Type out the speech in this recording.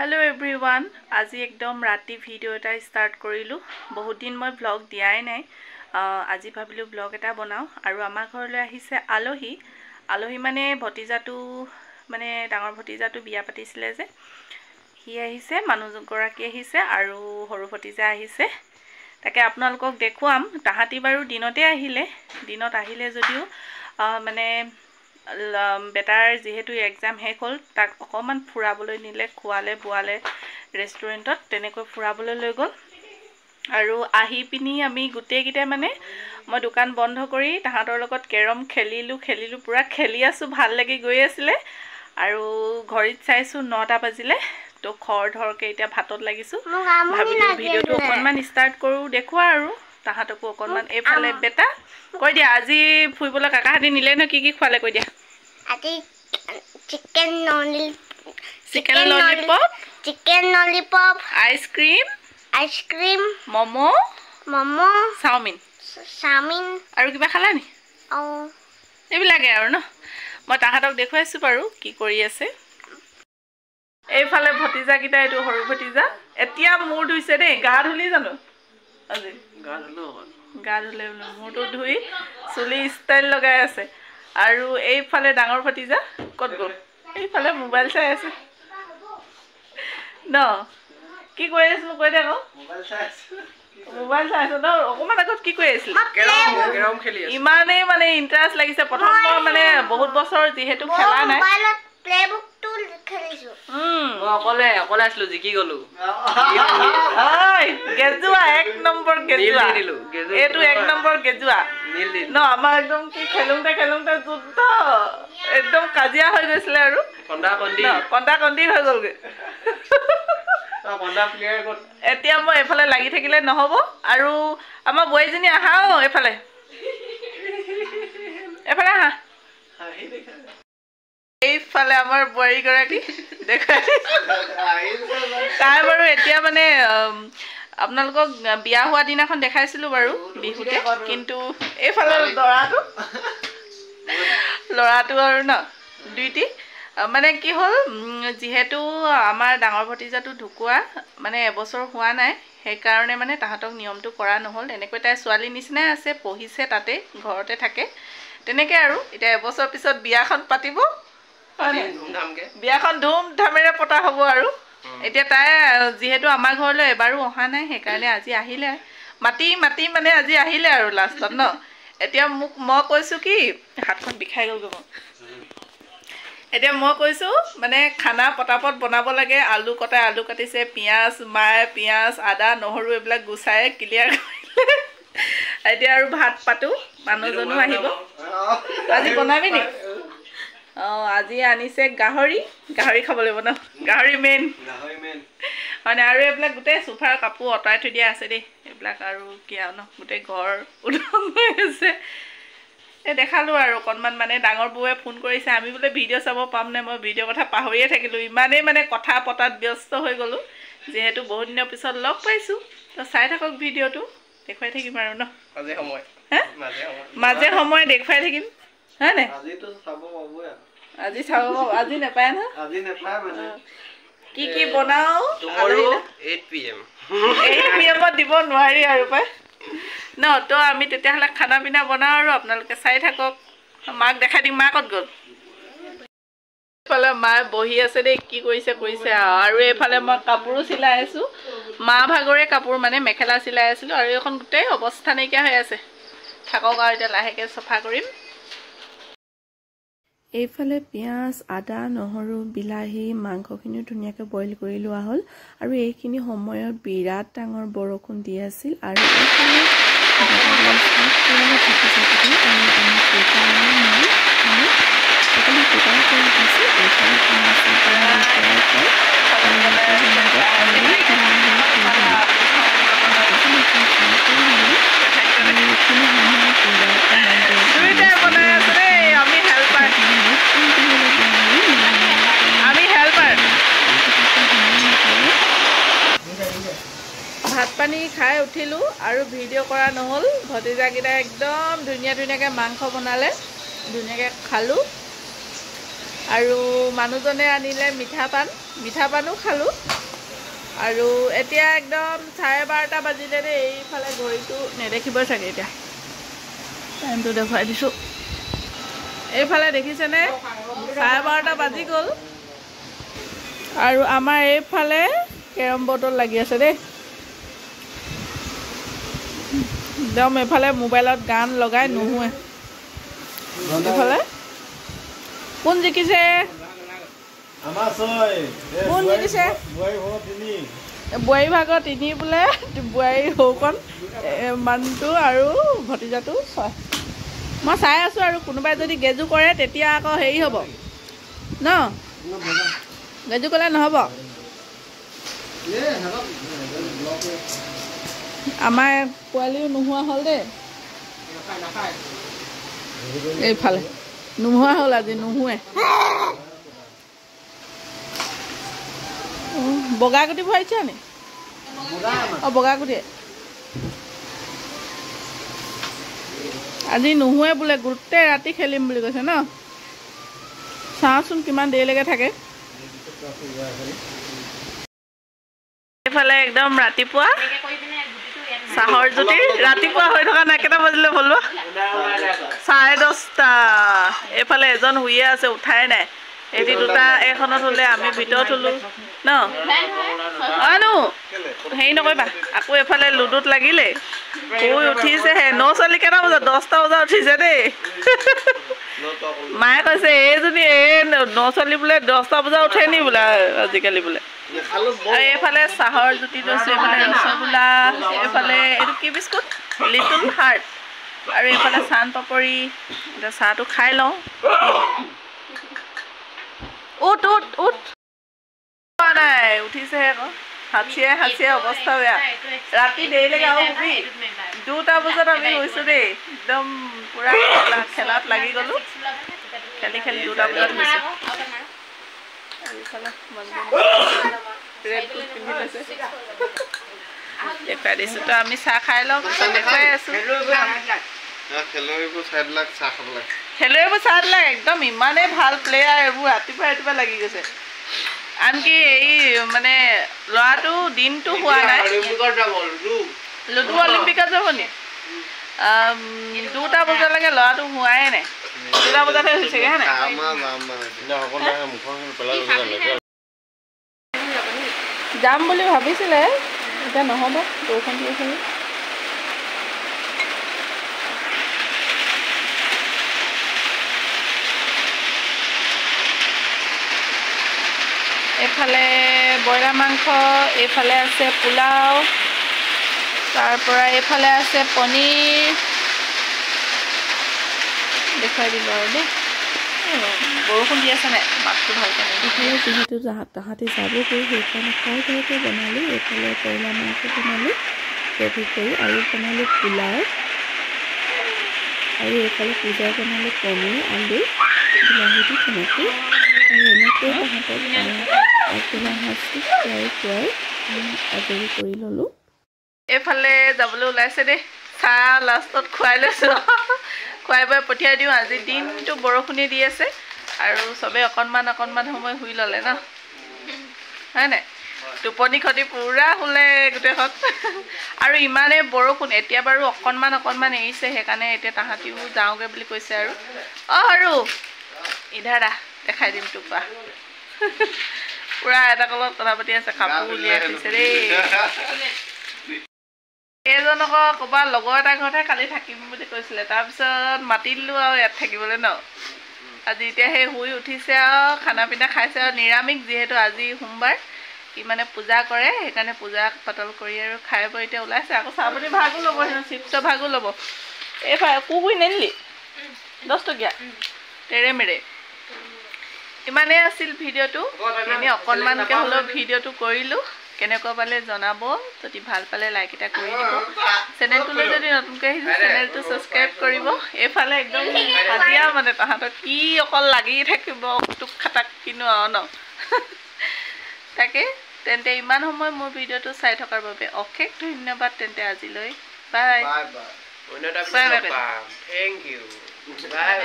Hello everyone, আজি একদম ৰাতি ভিডিও এটা ষ্টাৰ্ট কৰিলো বহুত দিন মই ব্লগ দিয়াই নাই আজি ভাবিলো ব্লগ এটা বনাও আৰু আমাৰ ঘৰলৈ আহিছে আলহী মানে ভতিজাটো মানে ডাঙৰ ভতিজাটো বিয়া পাতিছিলে যে হি আহিছে মানুহগৰাকী আহিছে আৰু সৰু ভতিজা আহিছে তাকে আপোনালোকক দেখুৱাম তাহাতি বাৰু দিনতে আহিলে যদিও মানে বেটাৰ যেহেতু এক্সাম শেষ হ'ল তাক অকমান ফুৰাবলৈ নিলে খোৱালে বুৱালে ৰেষ্টুৰেণ্টত তেনেকৈ ফুৰাবলৈ লৈ গ'ল আৰু আহি পিনি আমি গুটেইকিটা মানে মই দোকান বন্ধ কৰি তাহাঁতৰ লগত কেৰম খেলিলো পুৰা খেলি আছো ভাল লাগি গৈ আছিলে আৰু ঘড়ীত চাইছো 9টা বাজিলে তো খৰধৰকে এতিয়া ভাতত লাগিছো ভাবিলো ভিডিওটো অকনমান ষ্টাৰ্ট কৰো দেখুৱা আৰু তাহাঁতকো অকনমান এফালে বেটা কৈ দিয়া আজি ফুইবলৈ কাকাহাতি নিলে ন কি খোৱালে কৈ দিয়া আজি চিকেন ললিপপ আইসক্ৰিম মোমো চাওমিন আৰু কিবা খালা নি এইবিলাকে আৰু ন মই তাহাঁতক দেখুৱাইছো বাৰু কি কৰি আছে এইফালে ভতিজা কিটা এইটো সৰু ভতিজা এতিয়া মূৰ ধুইছে দেই গা ধুলি জানো আজি গা ধুলে মূৰটো ধুই চুলি ষ্টাইল লগাই আছে আৰু এইফালে ডাঙৰ ভতিজা কত গ'ল এইফালে মোবাইল চাই আছে ন কি কৈ আছিলো কৈ দে আকৌ মোবাইল চাই আছে ন অকমান আগত কি কৈ আছিল কেৰম খেলি আছে ইমানেই মানে ইন্টাৰেষ্ট লাগিছে প্ৰথম মানে বহুত বছৰ যেহেতু খেলা নাই মোবাইলত প্লেবুকটো খেলিছো মই অকলে আছিলো জিকি গলো হয় গেজুৱা এক নম্বৰ গেজুৱা এইটো এক নম্বৰ গেজুৱা ন আমাৰ একদম কি খেলোতে যুদ্ধ একদম কাজিয়া হৈ গৈছিলে আৰু কন্দা কন্দি হৈ গ'লগে এতিয়া মই এফালে লাগি থাকিলে নহব আৰু আমাৰ বৈজনী আহাও এফালে আহা এইফালে আমাৰ বোৱাৰী গৰাকী দেখাই তাই বাৰু এতিয়া মানে আপোনালোকক বিয়া হোৱা দিনাখন দেখাইছিলো বাৰু বিহুতে কিন্তু এইফালে লৰাটো আৰু ন দুইটি মানে কি হ'ল যেহেতু আমাৰ ডাঙৰ ভতিজাটো ঢুকুৱা মানে এবছৰ হোৱা নাই সেই কাৰণে মানে তাহাঁতক নিয়মটো কৰা নহল এনেকৈ তাই ছোৱালী নিচিনাই আছে পঢ়িছে তাতে ঘৰতে থাকে তেনেকে আৰু এতিয়া এবছৰ পিছত বিয়াখন পাতিব বিয়াখন ধুমধামেৰে পতা হ'ব আৰু এতিয়া তাই যেহেতু আমাৰ ঘৰলৈ এবাৰো অহা নাই সেইকাৰণে আজি আহিলে মাতি মানে আজি আহিলে আৰু লাষ্টত ন এতিয়া মই কৈছো কি হাতখন বিষাই গ'লগৈ মোৰ এতিয়া মই কৈছো মানে খানা পটাপট বনাব লাগে আলু কাটিছে মায়ে পিয়াজ আদা নহৰু এইবিলাক গুছাই ক্লিয়াৰ কৰিলে এতিয়া আৰু ভাত পাতো মানুহজনো আহিব আজি বনাবি নি আজি আনিছে গাহৰি খাব লাগিব ন গাহৰি মেইন মানে আৰু এইবিলাক গোটেই সোফাৰ কাপোৰ অঁতৰাই থৈ দিয়া আছে দেই এইবিলাক আৰু কি আৰু ন গোটেই ঘৰ উদং হৈ আছে দেখালো আৰু অকনমান মানে ডাঙৰ বৌয়ে ফোন কৰিছে আমি বোলে ভিডিঅ' চাব পাম নে মই ভিডিঅ' কথা পাহৰিয়ে থাকিলো ইমানেই মানে কথা পতাত ব্যস্ত হৈ গলো যেহেতু বহুত দিনৰ পিছত লগ পাইছো তো চাই থাকক ভিডিঅ'টো দেখুৱাই থাকিম আৰু ন মাজে সময় দেখুৱাই থাকিম হয় নাই আজি চাব আজি নেপায় ন কি বনাও 8 PM দিব নোৱাৰি আৰু পায় ন তো আমি তেতিয়াহ'লে খানা পিনা বনাও আৰু আপোনালোকে চাই থাকক মাক দেখাই দিম মা ক'ত গ'ল এইফালে মায়ে বহি আছে দেই কি কৰিছে আৰু এইফালে মই কাপোৰো চিলাই আছো মা ভাগৰে কাপোৰ মানে মেখেলা চিলাই আছিলো আৰু এখন গোটেই অৱস্থা নাইকিয়া হৈ আছে থাকক আৰু এতিয়া লাহেকে চফা কৰিম এইফালে পিয়াজ আদা নহৰু বিলাহী মাংসখিনি ধুনীয়াকৈ বইল কৰি লোৱা হ'ল আৰু এইখিনি সময়ত বিৰাট ডাঙৰ বৰষুণ দি আছিল আৰু এইফালে ভাত পানী খাই উঠিলো আৰু ভিডিঅ' কৰা নহ'ল ভতিজাকেইটা একদম ধুনীয়াকৈ মাংস বনালে ধুনীয়াকৈ খালো আৰু মানুহজনে আনিলে মিঠা পানো খালোঁ আৰু এতিয়া একদম 12:30 বাজিলে দেই এইফালে ঘড়ীটো নেদেখিবই চাগে এতিয়া টাইমটো দেখুৱাই দিছোঁ এইফালে দেখিছেনে 12:30 বাজি গ'ল আৰু আমাৰ এইফালে কেৰম বৰ্ডত লাগি আছে দেই একদম এইফালে মোবাইলত গান লগাই নুশুৱে এইফালে কোন জিকিছে কোন জিকিছে বোৱাৰী ভাগৰ 3 বোলে বোৱাৰী সৌকণ মানুহটো আৰু ভতিজাটো 6 মই চাই আছোঁ আৰু কোনোবাই যদি গেজু কৰে তেতিয়া আকৌ হেৰি হ'ব ন গেজু ক'লে নহ'ব আমাৰ পোৱালিও নোহোৱা হ'ল দেই এইফালে নোহোৱা হ'ল আজি নুশুৱে বগা গুটি ভৰাইছা নি অঁ বগা গুটি আজি নুশুৱে বোলে গোটেই ৰাতি খেলিম বুলি কৈছে ন চাওঁচোন কিমান দেৰিলৈকে থাকে এইফালে একদম ৰাতিপুৱা চাহৰ জুতি ৰাতিপুৱা হৈ থকা নাই কেইটা বাজিলে বলো 10:30 এইফালে এজন শুয়ে আছে উঠাই নাই এটি দুটা এখনত হ'লে আমি ভিতৰত হ'লো ন আনো হেৰি নকৰিবা আকৌ এইফালে লুডুত লাগিলে শুই উঠিছেহে 9 ছোৱালী কেইটা বজাত 10টা বজাত উঠিছে দেই মায়ে কৈছে এইজনী এই 9 ছোৱালী বোলে 10টা বজাত উঠে নি বোলে আজিকালি বোলে আৰু এইফালে চাহৰ জুতি লৈছোঁ এইফালে ৰসগোল্লা এইফালে এইটো কি বিস্কুট লিটল হাৰ্ট আৰু এইফালে চান পাপৰি এতিয়া চাহটো খাই লওঁ উঠ নাই উঠিছেহে আকৌ হাঁচিয়ে অৱস্থা বেয়া ৰাতি দেৰিলৈকে আৰু শুবি 2টা বজাত আমি শুইছোঁ দেই একদম পুৰা খেলাত লাগি গ'লোঁ খেলি 2টা বজাত শুইছোঁ দেখুৱাই দিছোঁ তো আমি চাহ খাই লওঁ দেখুৱাই আছোঁ খেলুৱৈবোৰ চাহ দিলাক একদম ইমানেই ভাল প্লেয়াৰ এইবোৰ ৰাতিপুৱা লাগি গৈছে আনকি এই মানে ল'ৰাটো দিনটো হোৱা নাই লুডু অলিম্পিকত যাব নি 2টা বজালৈকে ল'ৰাটো হোৱাই নাই 2টা বজাতহে হৈছেগৈ হয় নাই যাম বুলি ভাবিছিলে এতিয়া নহ'ব বৰষুণ দি আছে এইফালে ব্ৰইলাৰ মাংস এইফালে আছে পোলাও তাৰপৰা এইফালে আছে পনীৰ দেখুৱাই দিলোঁ আৰু দেই বৰষুণ দি আছে নাই মাছটো ভালকৈ এইফালে যিহেতু তাহাঁতি যাবগৈ সেইকাৰণে ঘৰতে বনালোঁ এইফালে ব্ৰইলাৰ মাংস বনালোঁ গ্ৰেভি কৰি আৰু বনালোঁ পোলাও আৰু এইফালে পূজা বনালোঁ পনীৰ আলু বিলাহী দি তেনেকৈ আৰু এনেকৈ তাহাঁতক আগদিনা সাজটো খুৱাই আজৰি কৰি ল'লোঁ এইফালে যাবলৈ ওলাইছে দেই চাহ লাষ্টত খুৱাই লৈছোঁ খুৱাই বৈ পঠিয়াই দিওঁ আজি দিনটো বৰষুণে দি আছে আৰু চবেই অকণমান সময় শুই ল'লে ন হয় নাই টোপনি খতি পুৰা শুলে গোটেইখন আৰু ইমানেই বৰষুণ এতিয়া বাৰু অকণমান এৰিছে সেইকাৰণে এতিয়া তাহাঁতিও যাওঁগৈ বুলি কৈছে আৰু আৰু ইধাৰা দেখাই দিম তোপা পুৰা এটা কলত কথা পাতি আছে কাপোৰ উলিয়াই থৈছে দেই এইজন আকৌ ক'ৰবাত লগৰ এটা ঘৰতহে কালি থাকিম বুলি কৈছিলে তাৰপিছত মাতি দিলোঁ আৰু ইয়াত থাকিবলৈ ন আজি এতিয়া সেই শুই উঠিছে আৰু খানা পিনা খাইছে আৰু নিৰামিষ যিহেতু আজি সোমবাৰ কি মানে পূজা কৰে সেইকাৰণে পূজা পাতল কৰি আৰু খাই বৈ এতিয়া ওলাইছে আকৌ চাহপাতি ভাগো ল'ব চিপছৰ ভাগো ল'ব এইফালে কুকুৰি নিদিলি 10 টকীয়া তেৰে মেৰে ইমানেই আছিল ভিডিঅ'টো এনেই অকণমানকৈ হ'লেও ভিডিঅ'টো কৰিলোঁ কেনেকুৱা পালে জনাব যদি ভাল পালে লাইক এটা কৰি দিব চেনেলটোলৈ যদি নতুনকৈ আহিছে চেনেলটো ছাবস্ক্ৰাইব কৰিব এইফালে একদম হাজিয়া মানে তাহাঁতক কি অকল লাগি থাকিব টুক খাটাক কিনো আৰু ন তাকে তেন্তে ইমান সময় মোৰ ভিডিঅ'টো চাই থকাৰ বাবে অশেষ ধন্যবাদ তেন্তে আজিলৈ বাই Thank you. Bye.